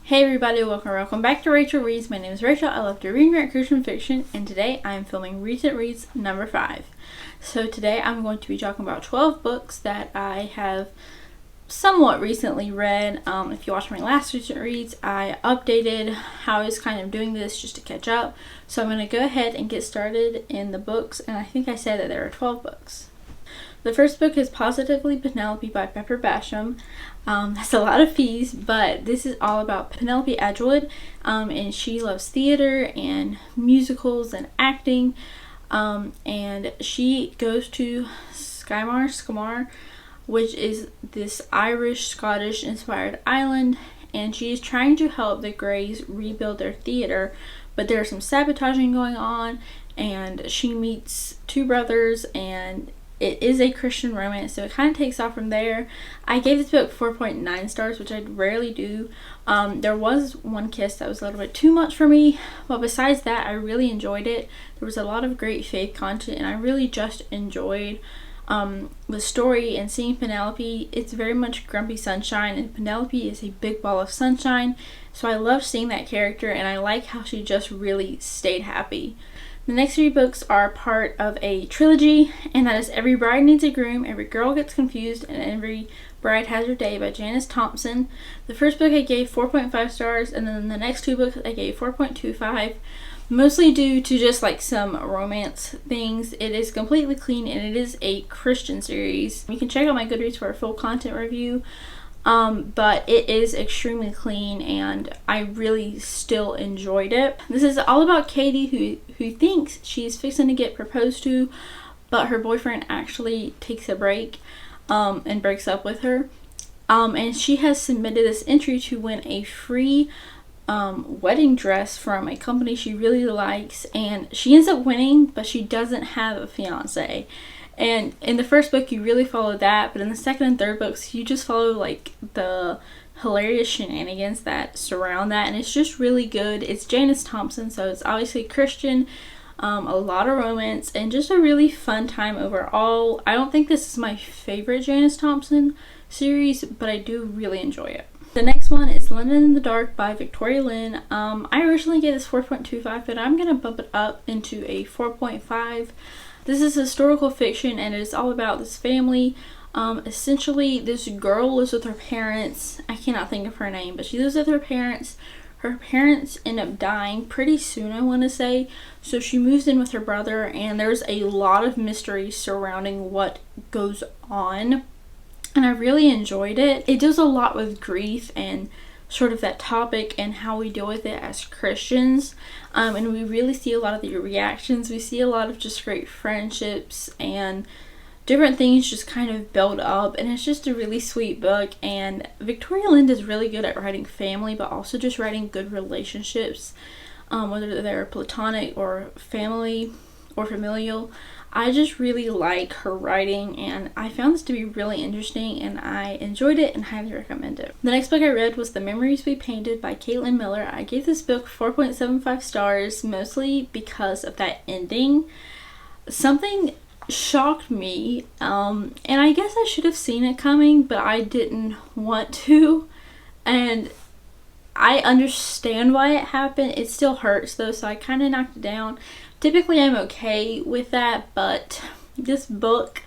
Hey everybody, welcome back to Rachel Reads. My name is Rachel. I love to read and write Christian fiction, and today I am filming Recent Reads number 5. So today I'm going to be talking about 12 books that I have somewhat recently read. If you watched my last Recent Reads, I updated how I was kind of doing this just to catch up. So I'm going to go ahead and get started in the books, and I think I said that there are 12 books. The first book is Positively Penelope by Pepper Basham. That's a lot of fees, but this is all about Penelope Edgewood, and she loves theater and musicals and acting, and she goes to Skymar, which is this Irish-Scottish inspired island, and she is trying to help the Greys rebuild their theater, but there's some sabotaging going on, and she meets two brothers, and it is a Christian romance, so it kind of takes off from there. I gave this book 4.9 stars, which I rarely do. There was one kiss that was a little bit too much for me, but besides that, I really enjoyed it. There was a lot of great faith content, and I really just enjoyed the story and seeing Penelope. It's very much Grumpy Sunshine, and Penelope is a big ball of sunshine, so I love seeing that character, and I like how she just really stayed happy. The next 3 books are part of a trilogy, and that is Every Bride Needs a Groom, Every Girl Gets Confused, and Every Bride Has Her Day by Janice Thompson. The first book I gave 4.5 stars, and then the next 2 books I gave 4.25, mostly due to just like some romance things. It is completely clean, and it is a Christian series. You can check out my Goodreads for a full content review. But it is extremely clean, and I really still enjoyed it. This is all about Katie, who thinks she's fixing to get proposed to, but her boyfriend actually takes a break and breaks up with her. And she has submitted this entry to win a free wedding dress from a company she really likes, and she ends up winning, but she doesn't have a fiance. And in the first book, you really follow that, but in the second and third books, you just follow like the hilarious shenanigans that surround that, and it's just really good. It's Janice Thompson, so it's obviously Christian, a lot of romance, and just a really fun time overall. I don't think this is my favorite Janice Thompson series, but I do really enjoy it. The next one is London in the Dark by Victoria Lynn. I originally gave this 4.25, but I'm going to bump it up into a 4.5. This is historical fiction, and it is all about this family. Essentially, this girl lives with her parents. I cannot think of her name, but she lives with her parents. Her parents end up dying pretty soon, I want to say. So she moves in with her brother, and there's a lot of mystery surrounding what goes on. And I really enjoyed it. It does a lot with grief and sort of that topic and how we deal with it as Christians, and we really see a lot of the reactions. We see a lot of just great friendships and different things just kind of build up, and it's just a really sweet book. And Victoria Lynn is really good at writing family, but also just writing good relationships, whether they're platonic or family or familial. I just really like her writing, and I found this to be really interesting, and I enjoyed it and highly recommend it. The next book I read was The Memories We Painted by Caitlin Miller. I gave this book 4.75 stars, mostly because of that ending. Something shocked me, and I guess I should have seen it coming, but I didn't want to, and I understand why it happened. It still hurts though, so I kind of knocked it down. Typically I'm okay with that, but this book,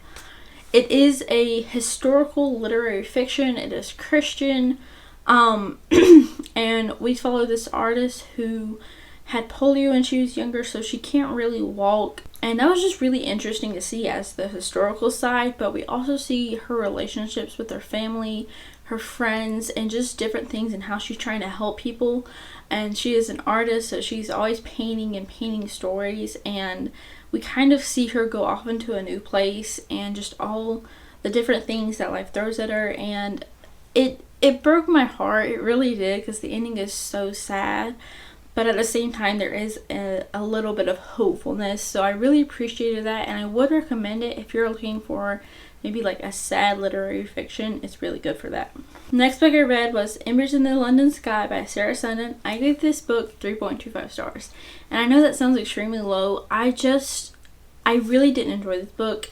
it is a historical literary fiction. It is Christian, and we follow this artist who had polio when she was younger, so she can't really walk, and that was just really interesting to see as the historical side. But we also see her relationships with her family, her friends, and just different things, and how she's trying to help people. And she is an artist, so she's always painting stories, and we kind of see her go off into a new place and just all the different things that life throws at her. And it broke my heart. It really did, because the ending is so sad, but at the same time there is a little bit of hopefulness, so I really appreciated that, and I would recommend it if you're looking for maybe like a sad literary fiction. It's really good for that. The next book I read was Embers in the London Sky by Sarah Sundin. I gave this book 3.25 stars, and I know that sounds extremely low. I really didn't enjoy this book.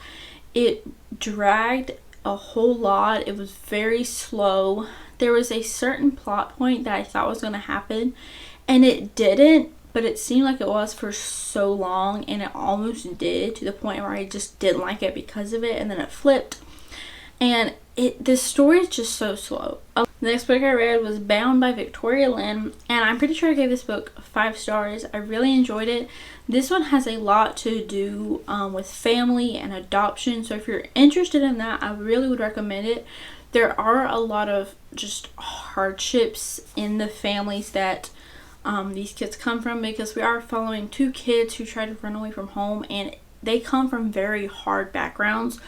It dragged a whole lot. It was very slow. There was a certain plot point that I thought was going to happen, and it didn't, but it seemed like it was for so long, and it almost did, to the point where I just didn't like it because of it, and then it flipped. And this story is just so slow. The next book I read was Bound by Victoria Lynn, and I'm pretty sure I gave this book 5 stars. I really enjoyed it. This one has a lot to do with family and adoption, so if you're interested in that, I really would recommend it. There are a lot of just hardships in the families that these kids come from, because we are following 2 kids who try to run away from home, and they come from very hard backgrounds.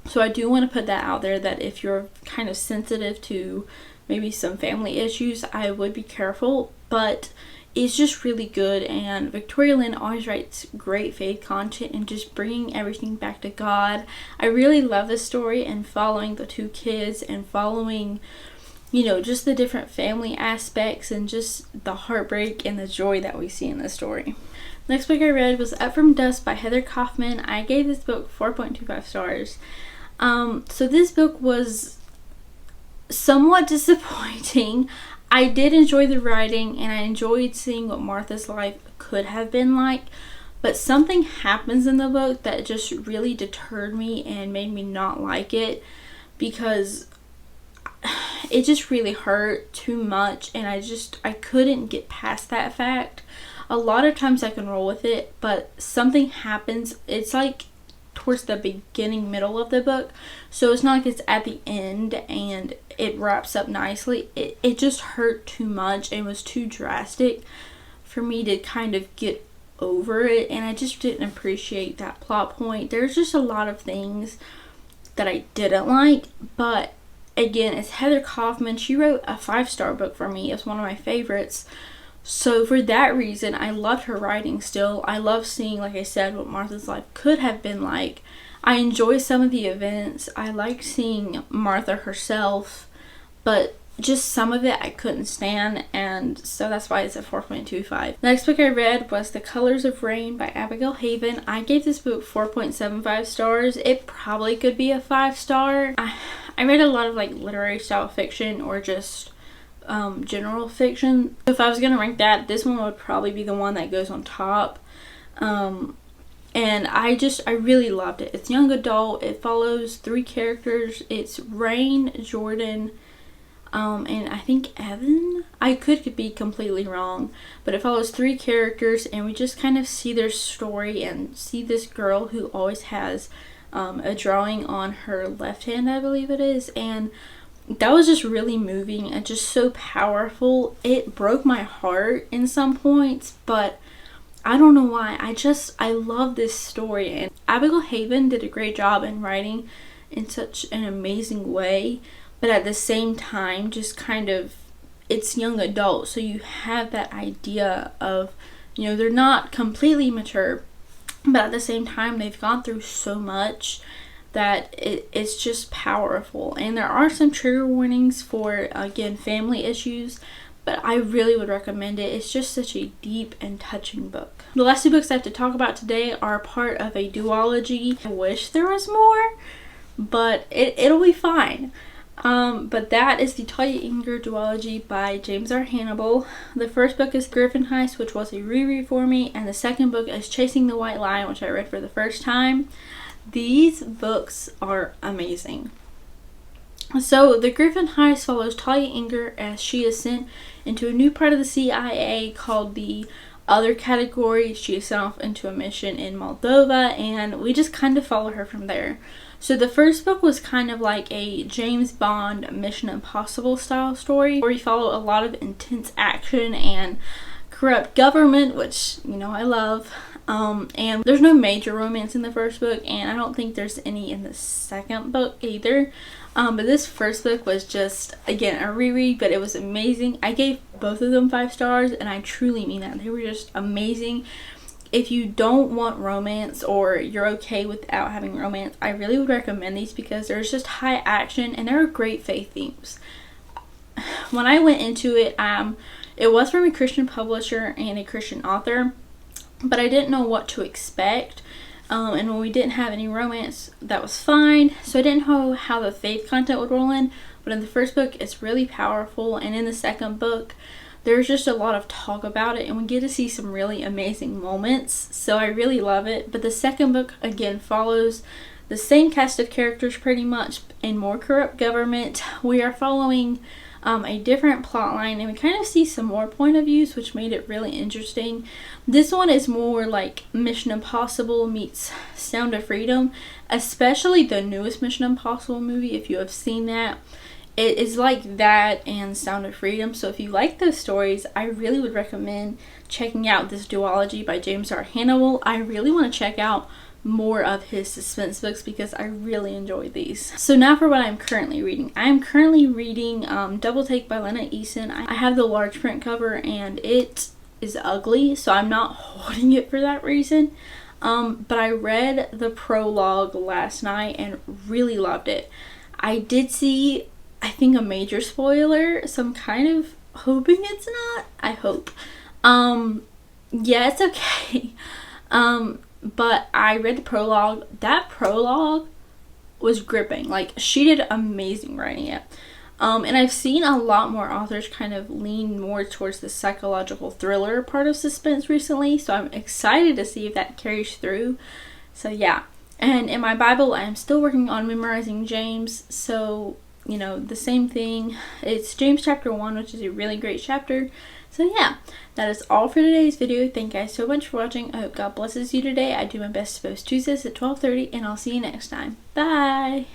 So I do want to put that out there, that if you're kind of sensitive to maybe some family issues, I would be careful, but it's just really good. And Victoria Lynn always writes great faith content and just bringing everything back to God. I really love this story, and following the 2 kids and following, you know, just the different family aspects and just the heartbreak and the joy that we see in this story. Next book I read was Up From Dusk by Heather Kaufman. I gave this book 4.25 stars. So this book was somewhat disappointing. I did enjoy the writing, and I enjoyed seeing what Martha's life could have been like, but something happens in the book that just really deterred me and made me not like it, because it just really hurt too much, and I couldn't get past that fact. A lot of times I can roll with it, but something happens. It's like towards the beginning, middle of the book, so it's not like it's at the end and it wraps up nicely. It just hurt too much and was too drastic for me to kind of get over it, and I just didn't appreciate that plot point. There's just a lot of things that I didn't like, but again, it's Heather Kaufman. She wrote a 5-star book for me. It's one of my favorites. So for that reason, I loved her writing still. I love seeing, like I said, what Martha's life could have been like. I enjoy some of the events. I like seeing Martha herself, but just some of it I couldn't stand, and so that's why it's a 4.25. The next book I read was The Colors of Rain by Abigail Haven. I gave this book 4.75 stars. It probably could be a 5-star. I read a lot of like literary style fiction or just general fiction. If I was gonna rank that, this one would probably be the one that goes on top. And I really loved it. It's young adult. It follows 3 characters. It's Rain, Jordan, and I think Evan. I could be completely wrong, but it follows 3 characters, and we just kind of see their story and see this girl who always has a drawing on her left hand, I believe it is, and that was just really moving and just so powerful. It broke my heart in some points, but I don't know why. I love this story, and Abigail Haven did a great job in writing in such an amazing way, but at the same time, just kind of, it's young adult, so you have that idea of, you know, they're not completely mature, but at the same time, they've gone through so much that it's just powerful. And there are some trigger warnings for, again, family issues, but I really would recommend it. It's just such a deep and touching book. The last 2 books I have to talk about today are part of a duology. I wish there was more, but it'll be fine. But that is the Talia Inger duology by James R. Hannibal. The first book is Griffin Heist, which was a reread for me, and the second book is Chasing the White Lion, which I read for the first time. These books are amazing. So the Griffin Heist follows Talia Inger as she is sent into a new part of the CIA called the Other Category. She is sent off into a mission in Moldova, and we just kind of follow her from there. So the first book was kind of like a James Bond Mission Impossible style story, where we follow a lot of intense action and corrupt government, which, you know, I love. And there's no major romance in the first book, and I don't think there's any in the second book either. But this first book was just, again, a reread, but it was amazing. I gave both of them 5 stars, and I truly mean that. They were just amazing. If you don't want romance, or you're okay without having romance, I really would recommend these, because there's just high action and there are great faith themes. When I went into it, it was from a Christian publisher and a Christian author, but I didn't know what to expect. And when we didn't have any romance, that was fine. So I didn't know how the faith content would roll in, but in the first book, it's really powerful. And in the second book, there's just a lot of talk about it, and we get to see some really amazing moments. So I really love it. But the second book, again, follows the same cast of characters pretty much in more corrupt government. We are following a different plot line, and we kind of see some more point of views, which made it really interesting. This one is more like Mission Impossible meets Sound of Freedom, especially the newest Mission Impossible movie. If you have seen that, it is like that and Sound of Freedom. So if you like those stories, I really would recommend checking out this duology by James R. Hannibal. I really want to check out more of his suspense books because I really enjoy these. So now for what I'm currently reading. I am currently reading Double Take by Lena Eason. I have the large print cover and it is ugly, so I'm not holding it for that reason. But I read the prologue last night and really loved it. I did see, I think, a major spoiler, so I'm kind of hoping it's not. I hope. Yeah, it's okay. But I read the prologue. That prologue was gripping. Like, she did amazing writing it. And I've seen a lot more authors kind of lean more towards the psychological thriller part of suspense recently. So I'm excited to see if that carries through. So yeah. And in my Bible, I'm still working on memorizing James. So, you know, the same thing. It's James chapter 1, which is a really great chapter. So yeah, that is all for today's video. Thank you guys so much for watching. I hope God blesses you today. I do my best to post Tuesdays at 12:30, and I'll see you next time. Bye!